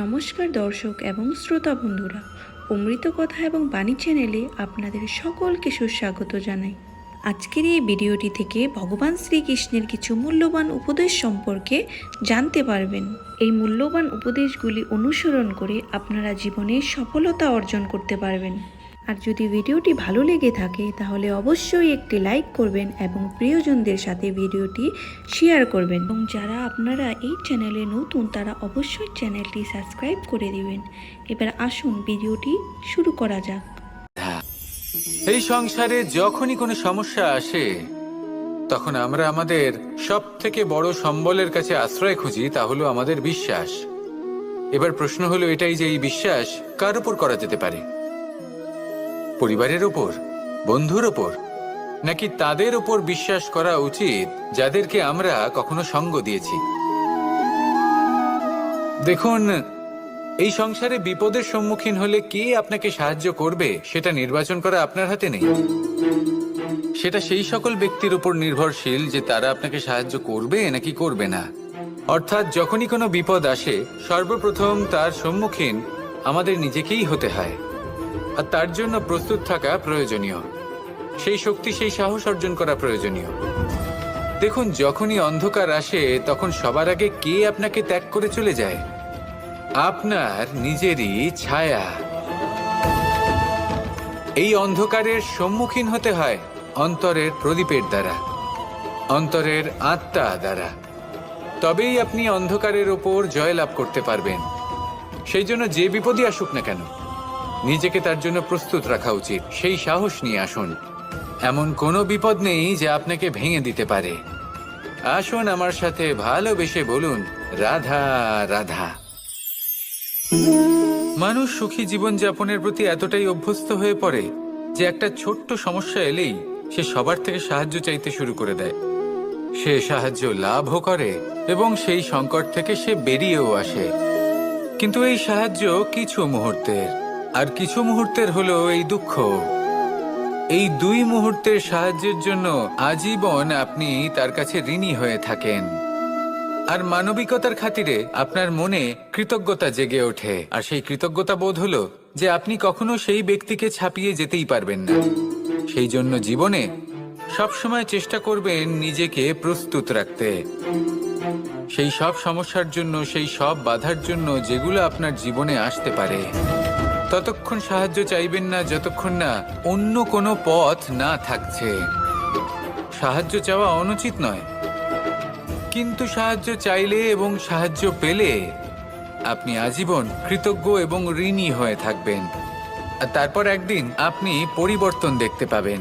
নমস্কার দর্শক এবং শ্রোতা বন্ধুরা, অমৃত কথা এবং বাণী চ্যানেলে আপনাদের সকলকে সুস্বাগত জানাই। আজকের এই ভিডিওটি থেকে ভগবান শ্রীকৃষ্ণের কিছু মূল্যবান উপদেশ সম্পর্কে জানতে পারবেন। এই মূল্যবান উপদেশগুলি অনুসরণ করে আপনারা জীবনে সফলতা অর্জন করতে পারবেন। আর যদি ভিডিওটি ভালো লেগে থাকে তাহলে অবশ্যই একটি লাইক করবেন এবং প্রিয়জনদের সাথে ভিডিওটি শেয়ার করবেন। এবং যারা আপনারা এই চ্যানেলে নতুন তারা অবশ্যই চ্যানেলটি সাবস্ক্রাইব করে দিবেন। এবার আসুন ভিডিওটি শুরু করা যাক। এই সংসারে যখনই কোনো সমস্যা আসে তখন আমরা আমাদের সব থেকে বড় সম্বলের কাছে আশ্রয় খুঁজি, তা হলো আমাদের বিশ্বাস। এবার প্রশ্ন হলো এটাই যে এই বিশ্বাস কার উপর করা যেতে পারে? পরিবারের ওপর, বন্ধুর ওপর, নাকি তাদের ওপর বিশ্বাস করা উচিত যাদেরকে আমরা কখনো সঙ্গ দিয়েছি? দেখুন, এই সংসারে বিপদের সম্মুখীন হলে কে আপনাকে সাহায্য করবে সেটা নির্বাচন করা আপনার হাতে নেই। সেটা সেই সকল ব্যক্তির উপর নির্ভরশীল যে তারা আপনাকে সাহায্য করবে নাকি করবে না। অর্থাৎ যখনই কোনো বিপদ আসে সর্বপ্রথম তার সম্মুখীন আমাদের নিজেকেই হতে হয়, আর তার জন্য প্রস্তুত থাকা প্রয়োজনীয়। সেই শক্তি, সেই সাহস অর্জন করা প্রয়োজনীয়। দেখুন, যখনই অন্ধকার আসে তখন সবার আগে কে আপনাকে ত্যাগ করে চলে যায়? আপনার নিজেরই ছায়া। এই অন্ধকারের সম্মুখীন হতে হয় অন্তরের প্রদীপের দ্বারা, অন্তরের আত্মা দ্বারা। তবেই আপনি অন্ধকারের ওপর জয়লাভ করতে পারবেন। সেই জন্য যে বিপদই আসুক না কেন নিজেকে তার জন্য প্রস্তুত রাখা উচিত। সেই সাহস নিয়ে আসুন। এমন কোনো বিপদ নেই যা আপনাকে ভেঙে দিতে পারে। আসুন আমার সাথে ভালোবেসে বলুন, রাধা রাধা। মানুষ সুখী জীবনযাপনের প্রতি এতটাই অভ্যস্ত হয়ে পড়ে যে একটা ছোট্ট সমস্যা এলেই সে সবার থেকে সাহায্য চাইতে শুরু করে দেয়। সে সাহায্য লাভও করে এবং সেই সংকট থেকে সে বেরিয়েও আসে। কিন্তু এই সাহায্য কিছু মুহূর্তের, আর কিছু মুহূর্তের হলো এই দুঃখ। এই দুই মুহূর্তের সাহায্যের জন্য আজীবন আপনি তার কাছে ঋণী হয়ে থাকেন। আর মানবিকতার খাতিরে আপনার মনে কৃতজ্ঞতা জেগে ওঠে। আর সেই কৃতজ্ঞতা বোধ হলো যে আপনি কখনো সেই ব্যক্তিকে ছাপিয়ে যেতেই পারবেন না। সেই জন্য জীবনে সবসময় চেষ্টা করবেন নিজেকে প্রস্তুত রাখতে সেই সব সমস্যার জন্য, সেই সব বাধার জন্য যেগুলো আপনার জীবনে আসতে পারে। ততক্ষণ সাহায্য চাইবেন না যতক্ষণ না অন্য কোনো পথ না থাকছে। সাহায্য চাওয়া অনুচিত নয়, কিন্তু সাহায্য চাইলে এবং সাহায্য পেলে আপনি আজীবন কৃতজ্ঞ এবং ঋণী হয়ে থাকবেন। আর তারপর একদিন আপনি পরিবর্তন দেখতে পাবেন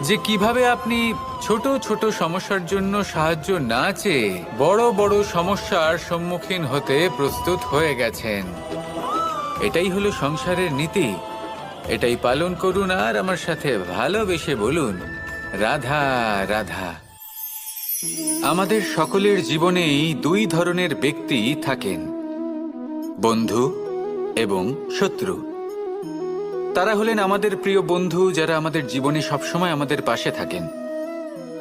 যে কিভাবে আপনি ছোট ছোট সমস্যার জন্য সাহায্য না চেয়ে বড় বড় সমস্যার সম্মুখীন হতে প্রস্তুত হয়ে গেছেন। এটাই হলো সংসারের নীতি। এটাই পালন করুন আর আমার সাথে ভালোবেসে বলুন, রাধা রাধা। আমাদের সকলের জীবনেই দুই ধরনের ব্যক্তি থাকেন, বন্ধু এবং শত্রু। তারা হলেন আমাদের প্রিয় বন্ধু, যারা আমাদের জীবনে সবসময় আমাদের পাশে থাকেন।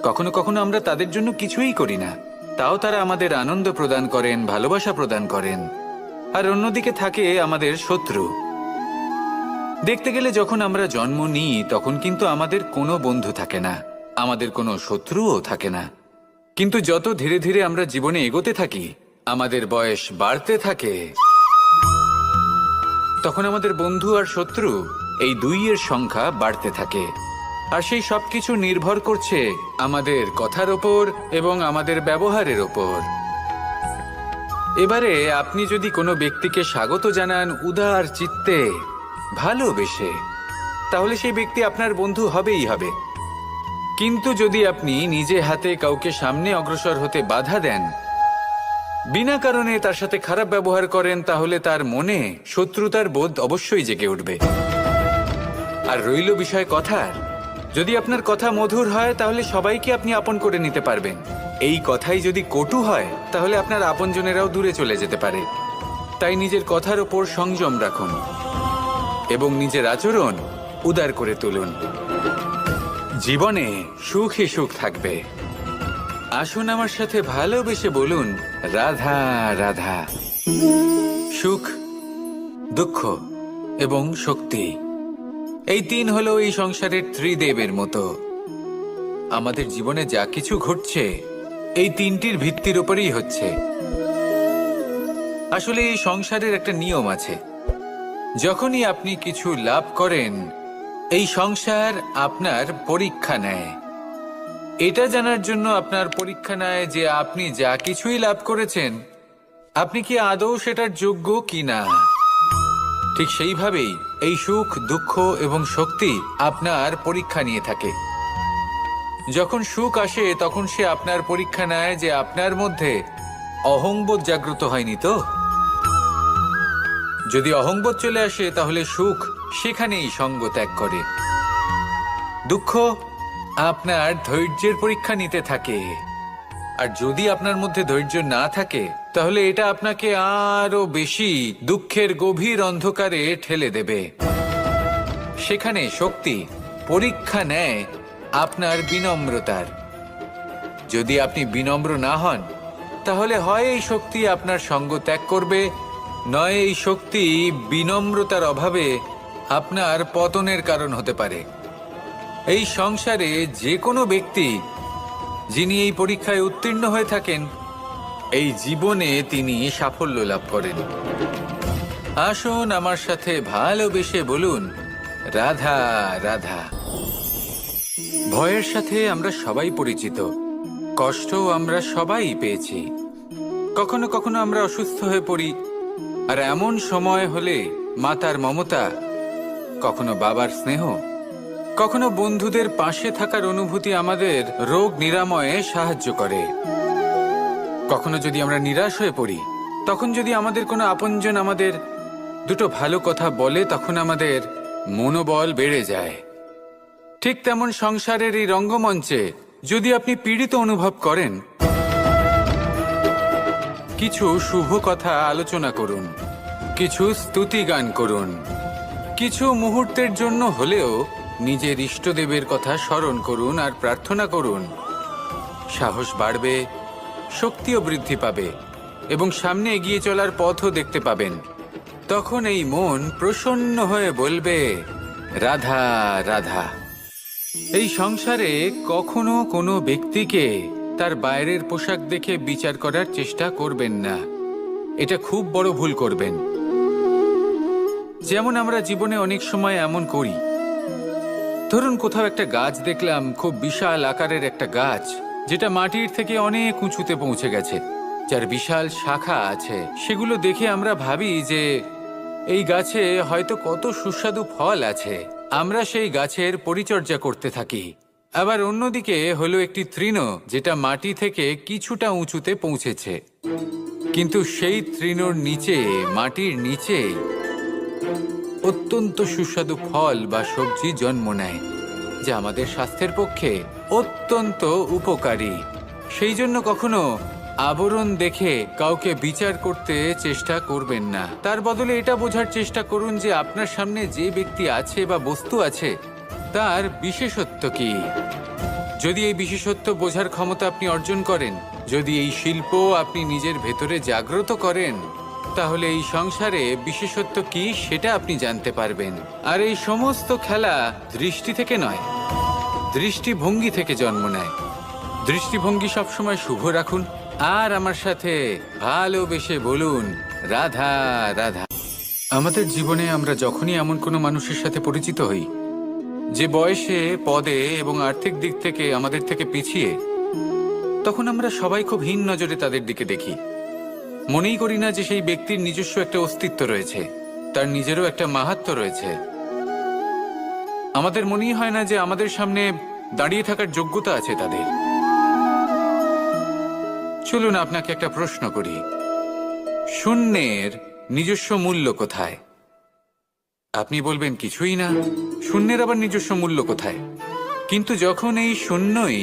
কখনো কখনো আমরা তাদের জন্য কিছুই করি না, তাও তারা আমাদের আনন্দ প্রদান করেন, ভালোবাসা প্রদান করেন। আর অন্যদিকে থাকে আমাদের শত্রু। দেখতে গেলে যখন আমরা জন্ম নিই তখন কিন্তু আমাদের কোনো বন্ধু থাকে না, আমাদের কোনো শত্রুও থাকে না। কিন্তু যত ধীরে ধীরে আমরা জীবনে এগোতে থাকি, আমাদের বয়স বাড়তে থাকে, তখন আমাদের বন্ধু আর শত্রু এই দুইয়ের সংখ্যা বাড়তে থাকে। আর সেই সবকিছু নির্ভর করছে আমাদের কথার ওপর এবং আমাদের ব্যবহারের ওপর। এবারে আপনি যদি কোনো ব্যক্তিকে স্বাগত জানান উদার চিত্তে, ভালোবেসে, তাহলে সেই ব্যক্তি আপনার বন্ধু হবেই হবে। কিন্তু যদি আপনি নিজে হাতে কাউকে সামনে অগ্রসর হতে বাধা দেন, বিনা কারণে তার সাথে খারাপ ব্যবহার করেন, তাহলে তার মনে শত্রুতার বোধ অবশ্যই জেগে উঠবে। আর রইল বিষয় কথার, যদি আপনার কথা মধুর হয় তাহলে সবাইকে আপনি আপন করে নিতে পারবেন। এই কথাই যদি কটু হয় তাহলে আপনার আপনজনেরাও দূরে চলে যেতে পারে। তাই নিজের কথার ওপর সংযম রাখুন এবং নিজের আচরণ উদার করে তুলুন। জীবনে সুখে সুখ থাকবে। আসুন আমার সাথে ভালোবেসে বলুন, রাধা রাধা। সুখ, দুঃখ এবং শক্তি, এই তিন হলো এই সংসারের ত্রিদেবের মতো। আমাদের জীবনে যা কিছু ঘটছে এই তিনটির ভিত্তির উপরেই হচ্ছে। আসলে এই সংসারের একটা নিয়ম আছে, যখনই আপনি কিছু লাভ করেন এই সংসার আপনার পরীক্ষা নেয়। এটা জানার জন্য আপনার পরীক্ষা নেয় যে আপনি যা কিছুই লাভ করেছেন আপনি কি আদৌ সেটার যোগ্য কিনা। ঠিক সেইভাবেই এই সুখ, দুঃখ এবং শক্তি আপনার পরীক্ষা নিয়ে থাকে। যখন সুখ আসে তখন সে আপনার পরীক্ষা নেয় যে আপনার মধ্যে অহংবোধ জাগ্রত হয়নি তো। যদি অহংবোধ চলে আসে তাহলে সুখ সেখানেই সঙ্গ ত্যাগ করে। দুঃখ আপনার ধৈর্যের পরীক্ষা নিতে থাকে, আর যদি আপনার মধ্যে ধৈর্য না থাকে তাহলে এটা আপনাকে আরো বেশি দুঃখের গভীর অন্ধকারে ঠেলে দেবে। সেখানে শক্তি পরীক্ষা নেয় আপনার বিনম্রতার। যদি আপনি বিনম্র না হন তাহলে হয় এই শক্তি আপনার সঙ্গ ত্যাগ করবে, নয় এই শক্তি বিনম্রতার অভাবে আপনার পতনের কারণ হতে পারে। এই সংসারে যে কোনো ব্যক্তি যিনি এই পরীক্ষায় উত্তীর্ণ হয়ে থাকেন এই জীবনে তিনি সাফল্য লাভ করেন। আসুন আমার সাথে ভালোবেসে বলুন, রাধা রাধা। ভয়ের সাথে আমরা সবাই পরিচিত, কষ্ট আমরা সবাই পেয়েছি। কখনো কখনো আমরা অসুস্থ হয়ে পড়ি, আর এমন সময় হলে মাতার মমতা, কখনো বাবার স্নেহ, কখনো বন্ধুদের পাশে থাকার অনুভূতি আমাদের রোগ নিরাময়ে সাহায্য করে। কখনো যদি আমরা নিরাশ হয়ে পড়ি, তখন যদি আমাদের কোনো আপনজন আমাদের দুটো ভালো কথা বলে তখন আমাদের মনোবল বেড়ে যায়। ঠিক তেমন সংসারের এই রঙ্গমঞ্চে যদি আপনি পীড়িত অনুভব করেন, কিছু শুভ কথা আলোচনা করুন, কিছু স্তুতি গান করুন, কিছু মুহূর্তের জন্য হলেও নিজের ইষ্টদেবের কথা স্মরণ করুন আর প্রার্থনা করুন। সাহস বাড়বে, শক্তিও বৃদ্ধি পাবে এবং সামনে এগিয়ে চলার পথও দেখতে পাবেন। তখন এই মন প্রসন্ন হয়ে বলবে, রাধা রাধা। এই সংসারে কখনো কোনো ব্যক্তিকে তার বাইরের পোশাক দেখে বিচার করার চেষ্টা করবেন না, এটা খুব বড় ভুল করবেন। যেমন আমরা জীবনে অনেক সময় এমন করি, ধরুন কোথাও একটা গাছ দেখলাম, খুব বিশাল আকারের একটা গাছ, যেটা মাটির থেকে অনেক উঁচুতে পৌঁছে গেছে, যার বিশাল শাখা আছে। সেগুলো দেখে আমরা ভাবি যে এই গাছে হয়তো কত সুস্বাদু ফল আছে, আমরা সেই গাছের পরিচর্যা করতে থাকি। আবার অন্যদিকে হলো একটি তৃণ, যেটা মাটি থেকে কিছুটা উঁচুতে পৌঁছেছে, কিন্তু সেই তৃণর নিচে, মাটির নিচে অত্যন্ত সুস্বাদু ফল বা সবজি জন্ম নেয়, যা আমাদের স্বাস্থ্যের পক্ষে অত্যন্ত উপকারী। সেই জন্য কখনো আবরণ দেখে কাউকে বিচার করতে চেষ্টা করবেন না। তার বদলে এটা বোঝার চেষ্টা করুন যে আপনার সামনে যে ব্যক্তি আছে বা বস্তু আছে তার বিশেষত্ব কি। যদি এই বিশেষত্ব বোঝার ক্ষমতা আপনি অর্জন করেন, যদি এই শিল্প আপনি নিজের ভেতরে জাগ্রত করেন, তাহলে এই সংসারে বিশেষত্ব কি সেটা আপনি জানতে পারবেন। আর এই সমস্ত খেলা দৃষ্টি থেকে নয়, দৃষ্টিভঙ্গি থেকে জন্ম নেয়। দৃষ্টিভঙ্গি সবসময় শুভ রাখুন আর আমার সাথে ভালোবেসে বলুন, রাধা রাধা। আমাদের জীবনে আমরা যখনই এমন কোনো মানুষের সাথে পরিচিত হই যে বয়সে, পদে এবং আর্থিক দিক থেকে আমাদের থেকে পিছিয়ে, তখন আমরা সবাই খুব হীন নজরে তাদের দিকে দেখি। মনেই করি না যে সেই ব্যক্তির নিজস্ব একটা অস্তিত্ব রয়েছে, তার নিজেরও একটা মাহাত্ম্য রয়েছে। আমাদের মনেই হয় না যে আমাদের সামনে দাঁড়িয়ে থাকার যোগ্যতা আছে তাদের। চলুন আপনাকে একটা প্রশ্ন করি, শূন্যের নিজস্ব মূল্য কোথায়? আপনি বলবেন কিছুই না। শূন্যের আবার নিজস্ব মূল্য কোথায়? কিন্তু যখন এই শূন্যই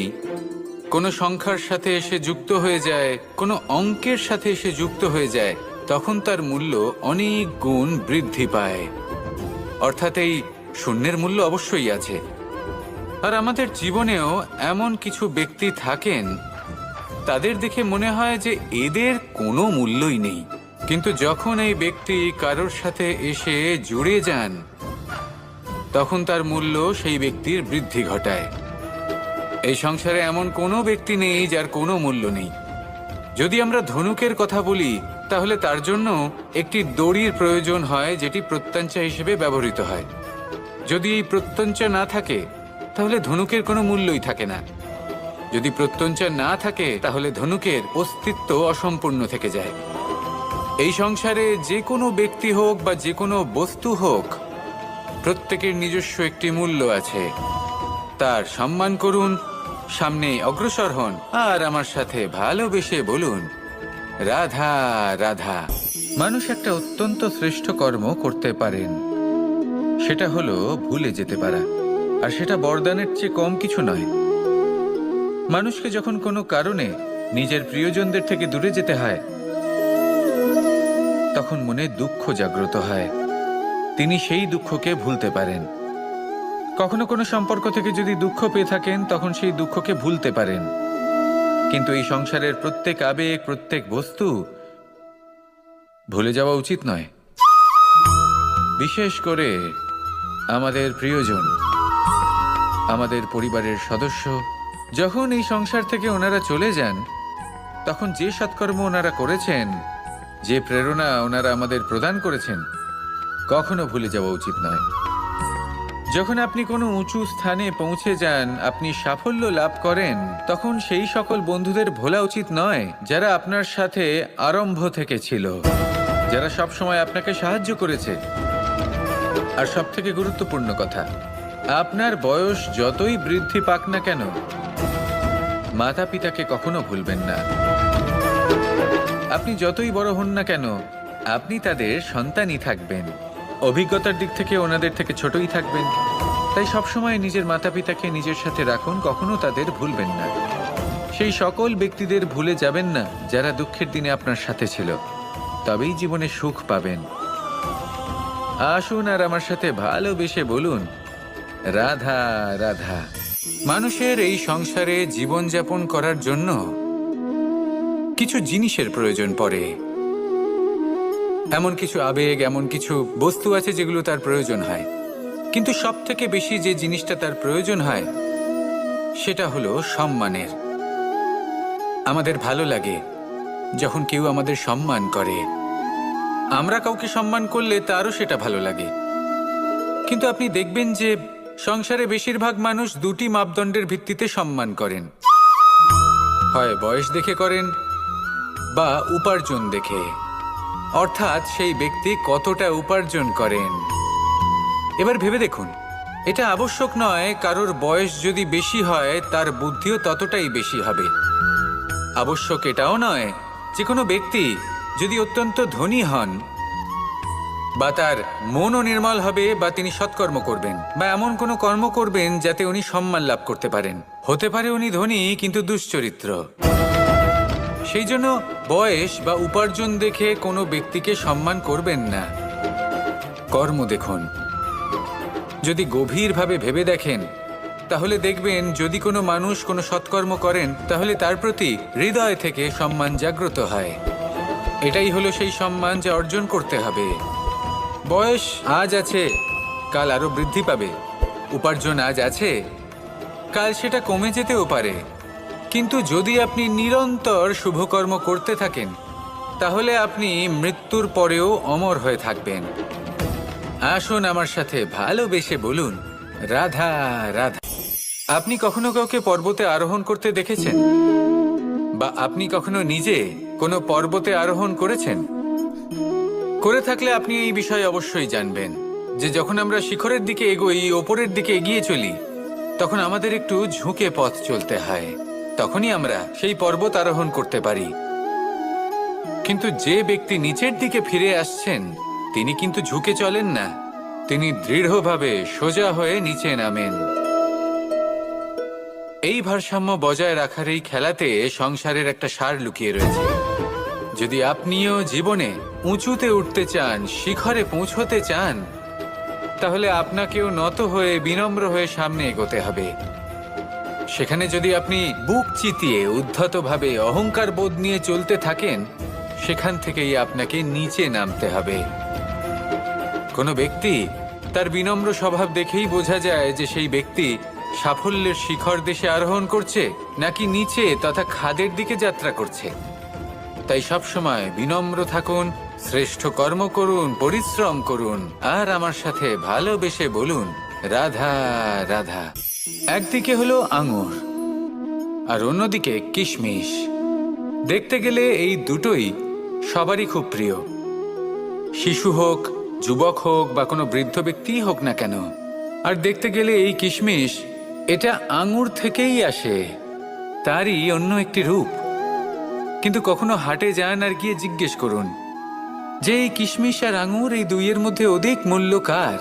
কোনো সংখ্যার সাথে এসে যুক্ত হয়ে যায়, কোনো অঙ্কের সাথে এসে যুক্ত হয়ে যায়, তখন তার মূল্য অনেক গুণ বৃদ্ধি পায়। অর্থাৎ এই শূন্যের মূল্য অবশ্যই আছে। আর আমাদের জীবনেও এমন কিছু ব্যক্তি থাকেন, তাদের দেখে মনে হয় যে এদের কোনো মূল্যই নেই, কিন্তু যখন এই ব্যক্তি কারোর সাথে এসে জুড়ে যান, তখন তার মূল্য সেই ব্যক্তির বৃদ্ধি ঘটায়। এই সংসারে এমন কোনো ব্যক্তি নেই যার কোনো মূল্য নেই। যদি আমরা ধনুকের কথা বলি, তাহলে তার জন্য একটি দড়ির প্রয়োজন হয়, যেটি প্রত্যঞ্চা হিসেবে ব্যবহৃত হয়। যদি এই প্রত্যঞ্চা না থাকে, তাহলে ধনুকের কোনো মূল্যই থাকে না। যদি প্রত্যঞ্চা না থাকে, তাহলে ধনুকের অস্তিত্ব অসম্পূর্ণ থেকে যায়। এই সংসারে যে কোনো ব্যক্তি হোক বা যে কোনো বস্তু হোক, প্রত্যেকের নিজস্ব একটি মূল্য আছে। তার সম্মান করুন, সামনে অগ্রসর হন, আর আমার সাথে ভালোবেসে বলুন, রাধা রাধা। মানুষ একটা অত্যন্ত শ্রেষ্ঠ কর্ম করতে পারেন, সেটা হলো ভুলে যেতে পারা। আর সেটা বরদানের চেয়ে কম কিছু নয়। মানুষকে যখন কোনো কারণে নিজের প্রিয়জনদের থেকে দূরে যেতে হয়, তখন মনে দুঃখ জাগ্রত হয়। তিনি সেই দুঃখকে ভুলতে পারেন। কখনো কোনো সম্পর্ক থেকে যদি দুঃখ পেয়ে থাকেন, তখন সেই দুঃখকে ভুলতে পারেন। কিন্তু এই সংসারের প্রত্যেক আবেগ, প্রত্যেক বস্তু ভুলে যাওয়া উচিত নয়। বিশেষ করে আমাদের প্রিয়জন, আমাদের পরিবারের সদস্য। যখন এই সংসার থেকে ওনারা চলে যান, তখন যে সৎকর্ম ওনারা করেছেন, যে প্রেরণা ওনারা আমাদের প্রদান করেছেন, কখনো ভুলে যাওয়া উচিত নয়। যখন আপনি কোনো উঁচু স্থানে পৌঁছে যান, আপনি সাফল্য লাভ করেন, তখন সেই সকল বন্ধুদের ভোলা উচিত নয় যারা আপনার সাথে আরম্ভ থেকে ছিল, যারা সবসময় আপনাকে সাহায্য করেছে। আর সবথেকে গুরুত্বপূর্ণ কথা, আপনার বয়স যতই বৃদ্ধি পাক না কেন, মাতা পিতাকে কখনো ভুলবেন না। আপনি যতই বড় হন না কেন, আপনি তাদের সন্তানই থাকবেন। অভিজ্ঞতার দিক থেকে ওনাদের থেকে ছোটই থাকবেন। তাই সবসময় নিজের মাতা পিতাকে নিজের সাথে রাখুন, কখনো তাদের ভুলবেন না। সেই সকল ব্যক্তিদের ভুলে যাবেন না যারা দুঃখের দিনে আপনার সাথে ছিল, তবেই জীবনে সুখ পাবেন। আসুন আর আমার সাথে ভালোবেসে বলুন, রাধা রাধা। মানুষের এই সংসারে জীবনযাপন করার জন্য কিছু জিনিসের প্রয়োজন পড়ে। এমন কিছু আবেগ, এমন কিছু বস্তু আছে যেগুলো তার প্রয়োজন হয়। কিন্তু সব থেকে বেশি যে জিনিসটা তার প্রয়োজন হয়, সেটা হলো সম্মানের। আমাদের ভালো লাগে যখন কেউ আমাদের সম্মান করে। আমরা কাউকে সম্মান করলে তারও সেটা ভালো লাগে। কিন্তু আপনি দেখবেন যে সংসারে বেশিরভাগ মানুষ দুটি মাপদণ্ডের ভিত্তিতে সম্মান করেন। হয় বয়স দেখে করেন বা উপার্জন দেখে, অর্থাৎ সেই ব্যক্তি কতটা উপার্জন করেন। এবার ভেবে দেখুন, এটা আবশ্যক নয় কারোর বয়স যদি বেশি হয় তার বুদ্ধিও ততটাই বেশি হবে। আবশ্যক এটাও নয় যে কোনো ব্যক্তি যদি অত্যন্ত ধনী হন বা তার মনও নির্মল হবে বা তিনি সৎকর্ম করবেন বা এমন কোনো কর্ম করবেন যাতে উনি সম্মান লাভ করতে পারেন। হতে পারে উনি ধনী কিন্তু দুশ্চরিত্র। সেই জন্য বয়স বা উপার্জন দেখে কোনো ব্যক্তিকে সম্মান করবেন না। কর্ম দেখুন। যদি গভীরভাবে ভেবে দেখেন, তাহলে দেখবেন যদি কোনো মানুষ কোনো সৎকর্ম করেন, তাহলে তার প্রতি হৃদয় থেকে সম্মান জাগ্রত হয়। এটাই হলো সেই সম্মান যা অর্জন করতে হবে। বয়স আজ আছে, কাল আরো বৃদ্ধি পাবে। উপার্জন আজ আছে, কাল সেটা কমে যেতেও পারে। কিন্তু যদি আপনি নিরন্তর শুভকর্ম করতে থাকেন, তাহলে আপনি মৃত্যুর পরেও অমর হয়ে থাকবেন। আসুন আমার সাথে ভালোবেসে বলুন, রাধা রাধা। আপনি কখনো কাউকে পর্বতে আরোহণ করতে দেখেছেন? বা আপনি কখনো নিজে কোনো পর্বতে আরোহণ করেছেন? করে থাকলে আপনি এই বিষয়ে অবশ্যই জানবেন যে যখন আমরা শিখরের দিকে এগোই, ওপরের দিকে এগিয়ে চলি, তখন আমাদের একটু ঝুঁকে পথ চলতে হয়। তখনই আমরা সেই পর্বত আরোহণ করতে পারি। কিন্তু যে ব্যক্তি নিচের দিকে ফিরে আসছেন, তিনি কিন্তু ঝুঁকে চলেন না, তিনি দৃঢ়ভাবে সোজা হয়ে নিচে নামেন। এই ভারসাম্য বজায় রাখার এই খেলাতে সংসারের একটা সার লুকিয়ে রয়েছে। যদি আপনিও জীবনে উঁচুতে উঠতে চান, শিখরে পৌঁছতে চান, তাহলে আপনাকেও নত হয়ে, বিনম্র হয়ে সামনে এগোতে হবে। সেখানে যদি আপনি বুক চিতিয়ে উদ্ধতভাবে অহংকার বোধ নিয়ে চলতে থাকেন, সেখান থেকেই আপনাকে নিচে নামতে হবে। কোনো ব্যক্তি তার বিনম্র স্বভাব দেখেই বোঝা যায় যে সেই ব্যক্তি সাফল্যের শিখর দেশে আরোহণ করছে নাকি নিচে তথা খাদের দিকে যাত্রা করছে। তাই সবসময় বিনম্র থাকুন, শ্রেষ্ঠ কর্ম করুন, পরিশ্রম করুন, আর আমার সাথে ভালোবেসে বলুন রাধা রাধা। একদিকে হলো আঙুর আর অন্যদিকে কিশমিশ। দেখতে গেলে এই দুটোই সবারই খুব প্রিয়, শিশু হোক, যুবক হোক বা কোনো বৃদ্ধ ব্যক্তিই হোক না কেন। আর দেখতে গেলে এই কিশমিশ এটা আঙুর থেকেই আসে, তারই অন্য একটি রূপ। কিন্তু কখনো হাটে যান আর গিয়ে জিজ্ঞেস করুন যে এই কিশমিশ আর আঙুর এই দুইয়ের মধ্যে অধিক মূল্য কার।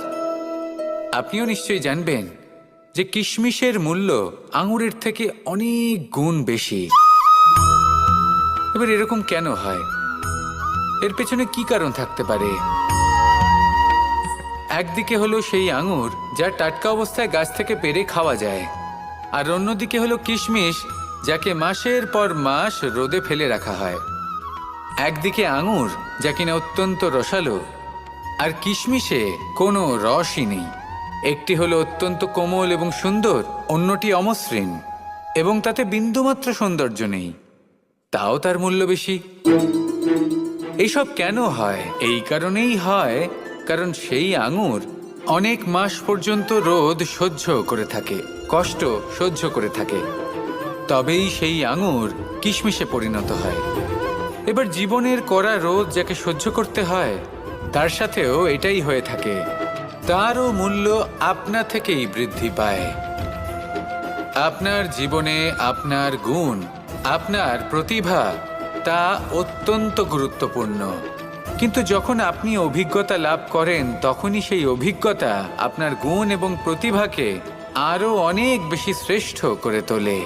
আপনিও নিশ্চয়ই জানবেন যে কিশমিশের মূল্য আঙুরের থেকে অনেক গুণ বেশি। এবার এরকম কেন হয়? এর পেছনে কি কারণ থাকতে পারে? একদিকে হলো সেই আঙুর যা টাটকা অবস্থায় গাছ থেকে পেড়ে খাওয়া যায়, আর অন্যদিকে হলো কিশমিশ যাকে মাসের পর মাস রোদে ফেলে রাখা হয়। একদিকে আঙুর যা কিনা অত্যন্ত রসালো, আর কিশমিশে কোনো রসই নেই। একটি হলো অত্যন্ত কোমল এবং সুন্দর, অন্যটি অমসৃণ এবং তাতে বিন্দুমাত্র সৌন্দর্য নেই, তাও তার মূল্য বেশি। এইসব কেন হয়? এই কারণেই হয় কারণ সেই আঙুর অনেক মাস পর্যন্ত রোদ সহ্য করে থাকে, কষ্ট সহ্য করে থাকে, তবেই সেই আঙুর কিশমিশে পরিণত হয়। এবার জীবনের কড়া রোদ যাকে সহ্য করতে হয় তার সাথেও এটাই হয়ে থাকে, তারও মূল্য আপনা থেকেই বৃদ্ধি পায়। আপনার জীবনে আপনার গুণ, আপনার প্রতিভা তা অত্যন্ত গুরুত্বপূর্ণ। কিন্তু যখন আপনি অভিজ্ঞতা লাভ করেন তখনই সেই অভিজ্ঞতা আপনার গুণ এবং প্রতিভাকে আরও অনেক বেশি শ্রেষ্ঠ করে তোলে।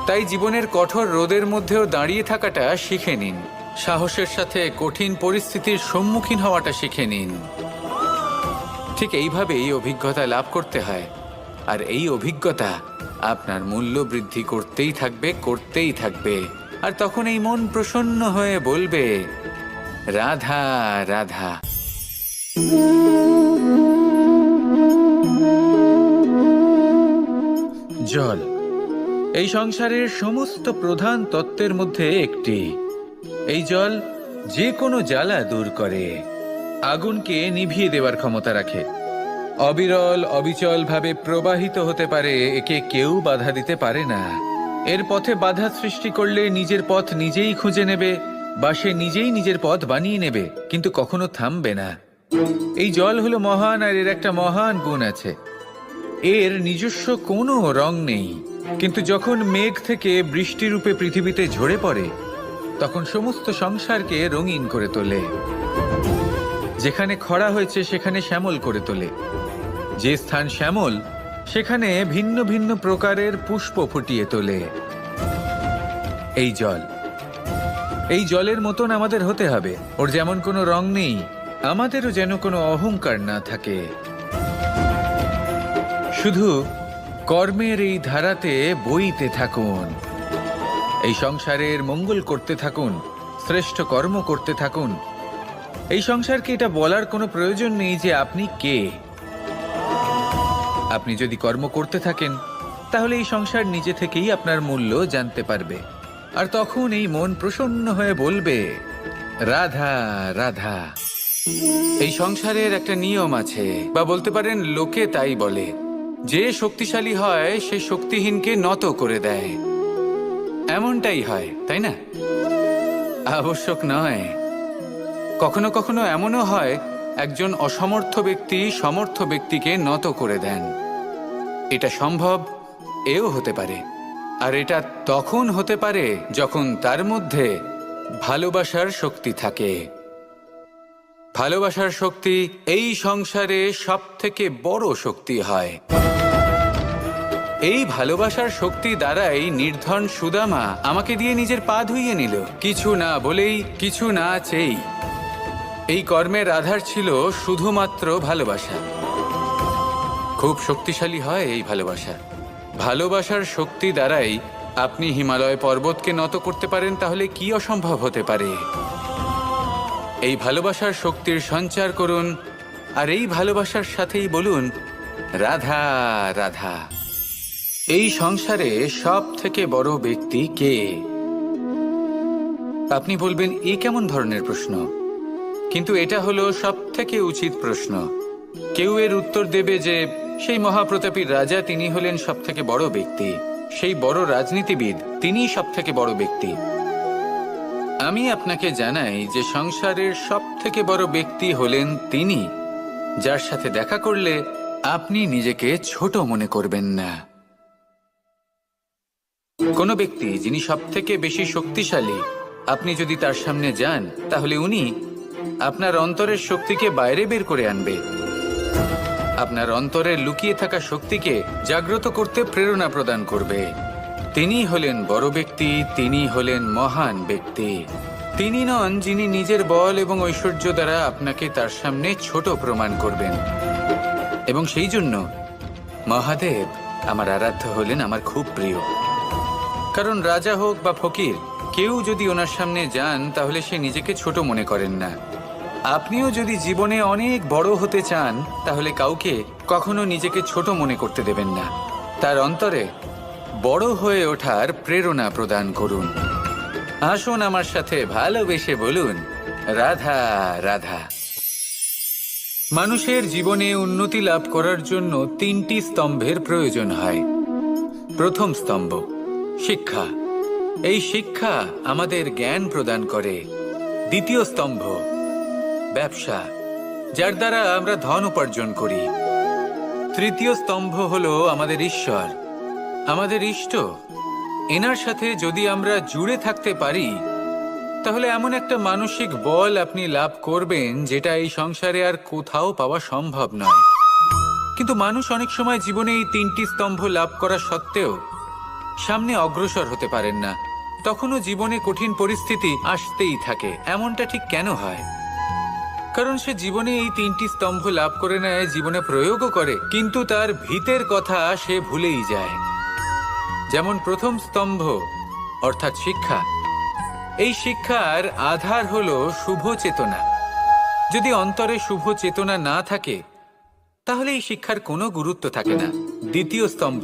তাই জীবনের কঠোর রোদের মধ্যেও দাঁড়িয়ে থাকাটা শিখে নিন, সাহসের সাথে কঠিন পরিস্থিতির সম্মুখীন হওয়াটা শিখে নিন। ঠিক এইভাবেই অভিজ্ঞতা লাভ করতে হয়, আর এই অভিজ্ঞতা আপনার মূল্য বৃদ্ধি করতেই থাকবে, করতেই থাকবে। আর তখন এই মন প্রসন্ন হয়ে বলবে রাধা রাধা। জল এই সংসারের সমস্ত প্রধান তত্ত্বের মধ্যে একটি। এই জল যে কোনো জ্বালা দূর করে, আগুনকে নিভিয়ে দেওয়ার ক্ষমতা রাখে, অবিরল অবিচল ভাবে প্রবাহিত হতে পারে, একে কেউ বাধা দিতে পারে না। এর পথে বাধা সৃষ্টি করলে নিজের পথ নিজেই খুঁজে নেবে বা সে নিজেই নিজের পথ বানিয়ে নেবে, কিন্তু কখনো থামবে না। এই জল হলো মহান, আর এর একটা মহান গুণ আছে, এর নিজস্ব কোনো রং নেই। কিন্তু যখন মেঘ থেকে বৃষ্টি রূপে পৃথিবীতে ঝরে পড়ে তখন সমস্ত সংসারকে রঙিন করে তোলে। যেখানে খরা হয়েছে সেখানে শ্যামল করে তোলে, যে স্থান শ্যামল সেখানে ভিন্ন ভিন্ন প্রকারের পুষ্প ফুটিয়ে তোলে। এই জল, এই জলের মতন আমাদের হতে হবে। ওর যেমন কোনো রং নেই, আমাদেরও যেন কোনো অহংকার না থাকে। শুধু কর্মের এই ধারাতে বইতে থাকুন, এই সংসারের মঙ্গল করতে থাকুন, শ্রেষ্ঠ কর্ম করতে থাকুন। এই সংসারকে এটা বলার কোনো প্রয়োজন নেই যে আপনি কে। আপনি যদি কর্ম করতে থাকেন তাহলে এই সংসার নিজে থেকেই আপনার মূল্য জানতে পারবে, আর তখন এই মন প্রসন্ন হয়ে বলবে রাধা রাধা। এই সংসারের একটা নিয়ম আছে, বা বলতে পারেন লোকে তাই বলে, যে শক্তিশালী হয় সে শক্তিহীনকে নত করে দেয়। এমনটাই হয়, তাই না? আবশ্যক নয়, কখনো কখনো এমনও হয় একজন অসমর্থ ব্যক্তি সমর্থ ব্যক্তিকে নত করে দেন। এটা সম্ভব, এও হতে পারে। আর এটা তখন হতে পারে যখন তার মধ্যে ভালোবাসার শক্তি থাকে। ভালোবাসার শক্তি এই সংসারে সবথেকে বড় শক্তি হয়। এই ভালোবাসার শক্তি দ্বারাই নির্ধন সুদামা আমাকে দিয়ে নিজের পা ধুইয়ে নিল, কিছু না বলেই, কিছু না চেয়েই। এই কর্মের আধার ছিল শুধুমাত্র ভালোবাসা। খুব শক্তিশালী হয় এই ভালোবাসা। ভালোবাসার শক্তি দ্বারাই আপনি হিমালয় পর্বতকে নত করতে পারেন, তাহলে কি অসম্ভব হতে পারে? এই ভালোবাসার শক্তির সঞ্চার করুন আর এই ভালোবাসার সাথেই বলুন, রাধা রাধা। এই সংসারে সব থেকে বড় ব্যক্তি কে? আপনি বলবেন, এ কেমন ধরনের প্রশ্ন? কিন্তু এটা হলো সব থেকে উচিত প্রশ্ন। কেউ এর উত্তর দেবে যে সেই মহাপ্রতাপী রাজা, তিনি হলেন সব থেকে বড় ব্যক্তি, সেই বড় রাজনীতিবিদ, তিনিই সব থেকে বড় ব্যক্তি। আমি আপনাকে জানাই যে সংসারের সব থেকে বড় ব্যক্তি হলেন তিনি, যার সাথে দেখা করলে আপনি নিজেকে ছোট মনে করবেন না। কোনো ব্যক্তি যিনি সব থেকে বেশি শক্তিশালী, আপনি যদি তার সামনে যান তাহলে উনি আপনার অন্তরের শক্তিকে বাইরে বের করে আনবে, আপনার অন্তরের লুকিয়ে থাকা শক্তিকে জাগ্রত করতে প্রেরণা প্রদান করবে। তিনি হলেন বড় ব্যক্তি, তিনি হলেন মহান ব্যক্তি। তিনি নন যিনি নিজের বল এবং ঐশ্বর্য দ্বারা আপনাকে তার সামনে ছোট প্রমাণ করবেন। এবং সেই জন্য মহাদেব আমার আরাধ্য হলেন আমার খুব প্রিয়। কারণ রাজা হোক বা ফকির, কেউ যদি ওনার সামনে যান তাহলে সে নিজেকে ছোট মনে করেন না। আপনিও যদি জীবনে অনেক বড় হতে চান তাহলে কাউকে কখনো নিজেকে ছোট মনে করতে দেবেন না। তার অন্তরে বড় হয়ে ওঠার প্রেরণা প্রদান করুন। আসুন আমার সাথে ভালোবেসে বলুন, রাধা রাধা। মানুষের জীবনে উন্নতি লাভ করার জন্য 3টি স্তম্ভের প্রয়োজন হয়। প্রথম স্তম্ভ শিক্ষা। এই শিক্ষা আমাদের জ্ঞান প্রদান করে। দ্বিতীয় স্তম্ভ ব্যবসা, যার দ্বারা আমরা ধন উপার্জন করি। তৃতীয় স্তম্ভ হলো আমাদের ঈশ্বর, আমাদের ইষ্ট। এনার সাথে যদি আমরা জুড়ে থাকতে পারি তাহলে এমন একটা মানসিক বল আপনি লাভ করবেন যেটা এই সংসারে আর কোথাও পাওয়া সম্ভব নয়। কিন্তু মানুষ অনেক সময় জীবনে এই 3টি স্তম্ভ লাভ করা সত্ত্বেও সামনে অগ্রসর হতে পারেন না। তখনও জীবনে কঠিন পরিস্থিতি আসতেই থাকে। এমনটা ঠিক কেন হয়? কারণ সে জীবনে এই 3টি স্তম্ভ লাভ করে নেয়, জীবনে প্রয়োগও করে, কিন্তু তার ভিতের কথা সে ভুলেই যায়। যেমন প্রথম স্তম্ভ অর্থাৎ শিক্ষা। এই শিক্ষার আধার হলো শুভ চেতনা। যদি অন্তরে শুভ চেতনা না থাকে তাহলে এই শিক্ষার কোনো গুরুত্ব থাকে না। দ্বিতীয় স্তম্ভ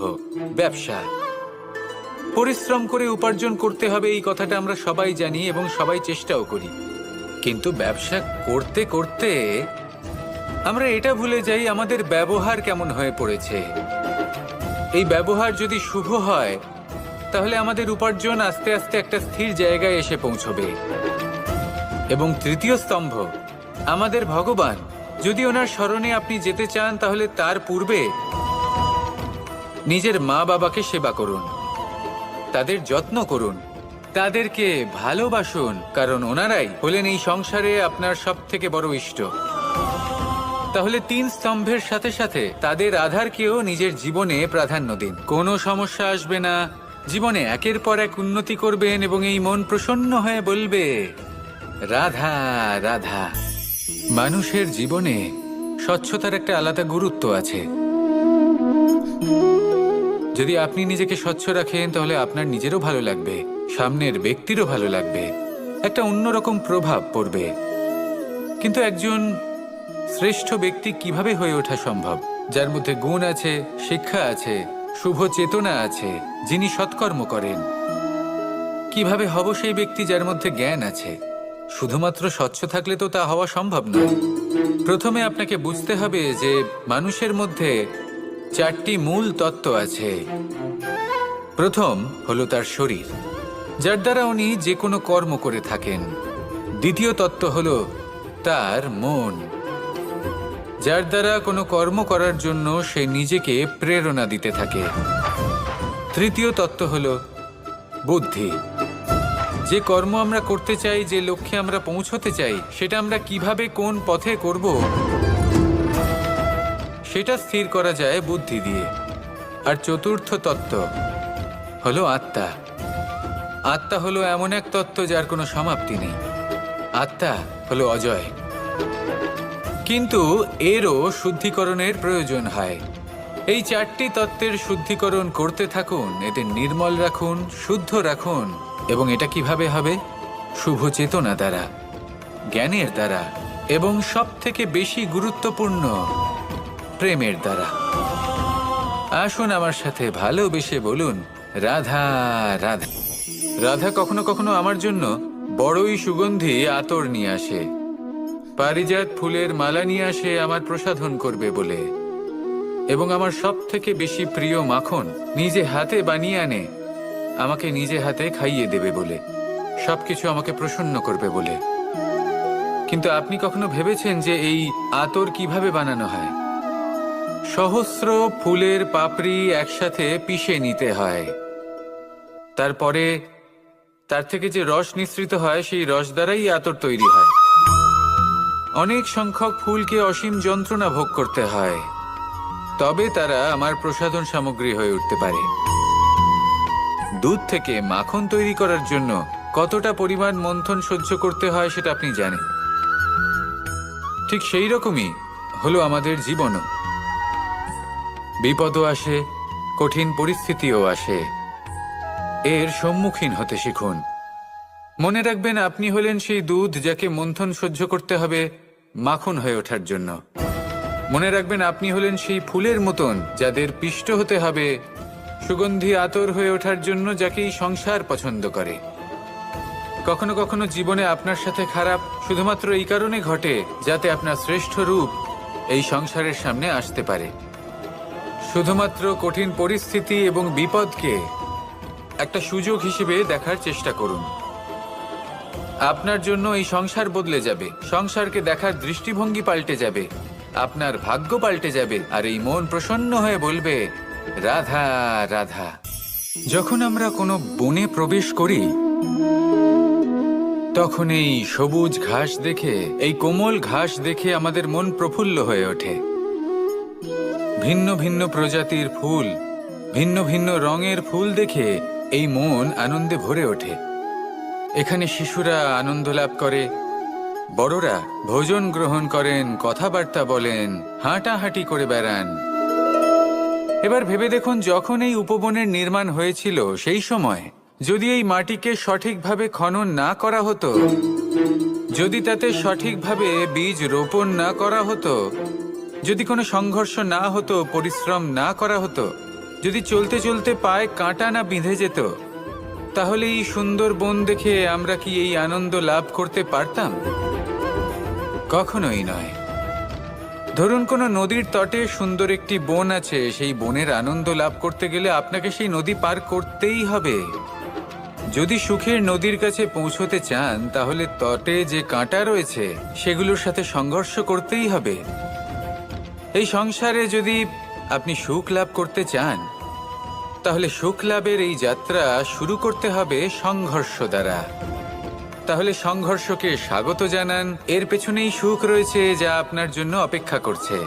ব্যবসা। পরিশ্রম করে উপার্জন করতে হবে, এই কথাটা আমরা সবাই জানি এবং সবাই চেষ্টাও করি। কিন্তু ব্যবসা করতে করতে আমরা এটা ভুলে যাই আমাদের ব্যবহার কেমন হয়ে পড়েছে। এই ব্যবহার যদি শুভ হয় তাহলে আমাদের উপার্জন আস্তে আস্তে একটা স্থির জায়গায় এসে পৌঁছবে। এবং তৃতীয় স্তম্ভ আমাদের ভগবান। যদি ওনার শরণে আপনি যেতে চান তাহলে তার পূর্বে নিজের মা বাবাকে সেবা করুন, তাদের যত্ন করুন, তাদেরকে ভালোবাসুন, কারণ ওনারাই হলেন এই সংসারে আপনার সব থেকে বড় ইষ্ট। তাহলে 3 স্তম্ভের সাথে সাথে তাদের আধারকেও নিজের জীবনে প্রাধান্য দিন। কোনো সমস্যা আসবে না, জীবনে একের পর এক উন্নতি করবেন এবং এই মন প্রসন্ন হয়ে বলবে, রাধা রাধা। মানুষের জীবনে স্বচ্ছতার একটা আলাদা গুরুত্ব আছে। যদি আপনি নিজেকে স্বচ্ছ রাখেন তাহলে আপনার নিজেরও ভালো লাগবে, সামনের ব্যক্তিরও ভালো লাগবে, একটা অন্যরকম প্রভাব পড়বে। কিন্তু একজন শ্রেষ্ঠ ব্যক্তি কিভাবে হয়ে ওঠা সম্ভব? যার মধ্যে গুণ আছে, শিক্ষা আছে, শুভ চেতনা আছে, যিনি সৎকর্ম করেন। কিভাবে হব সেই ব্যক্তি যার মধ্যে জ্ঞান আছে? শুধুমাত্র স্বচ্ছ থাকলে তো তা হওয়া সম্ভব নয়। প্রথমে আপনাকে বুঝতে হবে যে মানুষের মধ্যে 4টি মূল তত্ত্ব আছে। প্রথম হলো তার শরীর, যার দ্বারা উনি যে কোনো কর্ম করে থাকেন। দ্বিতীয় তত্ত্ব হলো তার মন, যার দ্বারা কোনো কর্ম করার জন্য সে নিজেকে প্রেরণা দিতে থাকে। তৃতীয় তত্ত্ব হলো বুদ্ধি। যে কর্ম আমরা করতে চাই, যে লক্ষ্যে আমরা পৌঁছতে চাই, সেটা আমরা কিভাবে কোন পথে করব সেটা স্থির করা যায় বুদ্ধি দিয়ে। আর চতুর্থ তত্ত্ব হলো আত্মা। আত্মা হলো এমন এক তত্ত্ব যার কোনো সমাপ্তি নেই। আত্মা হলো অজয়। কিন্তু এরও শুদ্ধিকরণের প্রয়োজন হয়। এই 4টি তত্ত্বের শুদ্ধিকরণ করতে থাকুন, এদের নির্মল রাখুন, শুদ্ধ রাখুন। এবং এটা কিভাবে হবে? শুভ চেতনা দ্বারা। জ্ঞানের দ্বারা এবং সব থেকে বেশি গুরুত্বপূর্ণ প্রেমের দ্বারা। আসুন আমার সাথে ভালোবেসে বলুন, রাধা রাধা। রাধা কখনো কখনো আমার জন্য বড়ই সুগন্ধি আতর নিয়ে আসে, পারিজাত ফুলের মালা নিয়ে আসে আমার প্রসাধন করবে বলে, এবং আমার সব থেকে বেশি প্রিয় মাখন নিজে হাতে বানিয়ে আনে আমাকে নিজে হাতে খাইয়ে দেবে বলে, সবকিছু আমাকে প্রসন্ন করবে বলে। কিন্তু আপনি কখনো ভেবেছেন যে এই আতর কিভাবে বানানো হয়? সহস্র ফুলের পাপড়ি একসাথে পিষে নিতে হয়, তারপরে তার থেকে যে রস নিঃসৃত হয় সেই রস দ্বারাই আতর তৈরি হয়। অনেক সংখ্যক ফুলকে অসীম যন্ত্রণা ভোগ করতে হয়, তবে তারা আমার প্রসাধন সামগ্রী হয়ে উঠতে পারে। দুধ থেকে মাখন তৈরি করার জন্য কতটা পরিমাণ মন্থন সহ্য করতে হয় সেটা আপনি জানেন। ঠিক সেই রকমই হলো আমাদের জীবনও। বিপদও আসে, কঠিন পরিস্থিতিও আসে, এর সম্মুখীন হতে শিখুন। মনে রাখবেন, আপনি হলেন সেই দুধ যাকে মন্থন সহ্য করতে হবে মাখন হয়ে ওঠার জন্য। মনে রাখবেন, আপনি হলেন সেই ফুলের মতন যাদের পিষ্ট হতে হবে সুগন্ধি আতর হয়ে ওঠার জন্য, যাকে এই সংসার পছন্দ করে। কখনো কখনো জীবনে আপনার সাথে খারাপ শুধুমাত্র এই কারণে ঘটে যাতে আপনার শ্রেষ্ঠ রূপ এই সংসারের সামনে আসতে পারে। শুধুমাত্র কঠিন পরিস্থিতি এবং বিপদকে একটা সুযোগ হিসেবে দেখার চেষ্টা করুন। আপনার জন্য এই সংসার বদলে যাবে, সংসারকে দেখার দৃষ্টিভঙ্গি পাল্টে যাবে, আপনার ভাগ্য পাল্টে যাবে, আর এই মন প্রসন্ন হয়ে বলবে, রাধা রাধা। যখন আমরা কোনো বনে প্রবেশ করি, তখন এই সবুজ ঘাস দেখে, এই কোমল ঘাস দেখে আমাদের মন প্রফুল্ল হয়ে ওঠে। ভিন্ন ভিন্ন প্রজাতির ফুল, ভিন্ন ভিন্ন রঙের ফুল দেখে এই মন আনন্দে ভরে ওঠে। এখানে শিশুরা আনন্দ লাভ করে, বড়রা ভোজন গ্রহণ করেন, কথাবার্তা বলেন, হাঁটাহাঁটি করে বেড়ান। এবার ভেবে দেখুন, যখন এই উপবনের নির্মাণ হয়েছিল সেই সময় যদি এই মাটিকে সঠিকভাবে খনন না করা হতো, যদি তাতে সঠিকভাবে বীজ রোপণ না করা হতো, যদি কোনো সংঘর্ষ না হতো, পরিশ্রম না করা হতো, যদি চলতে চলতে পায়ে কাঁটা না বিঁধে যেত, তাহলে এই সুন্দর বন দেখে আমরা কি এই আনন্দ লাভ করতে পারতাম? কখনোই নয়। ধরুন কোনো নদীর তটে সুন্দর একটি বন আছে, সেই বনের আনন্দ লাভ করতে গেলে আপনাকে সেই নদী পার করতেই হবে। যদি সুখের নদীর কাছে পৌঁছতে চান, তাহলে তটে যে কাঁটা রয়েছে সেগুলোর সাথে সংঘর্ষ করতেই হবে। এই সংসারে যদি আপনি সুখ লাভ করতে চান, তাহলে সুখ লাভের এই যাত্রা শুরু করতে হবে সংঘর্ষ দ্বারা। তাহলে সংঘর্ষকে স্বাগত জানান, এর পেছনেই সুখ রয়েছে যা আপনার জন্য অপেক্ষা করছে।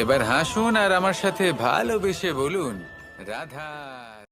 এবার হাসুন আর আমার সাথে ভালোবেসে বলুন, রাধা।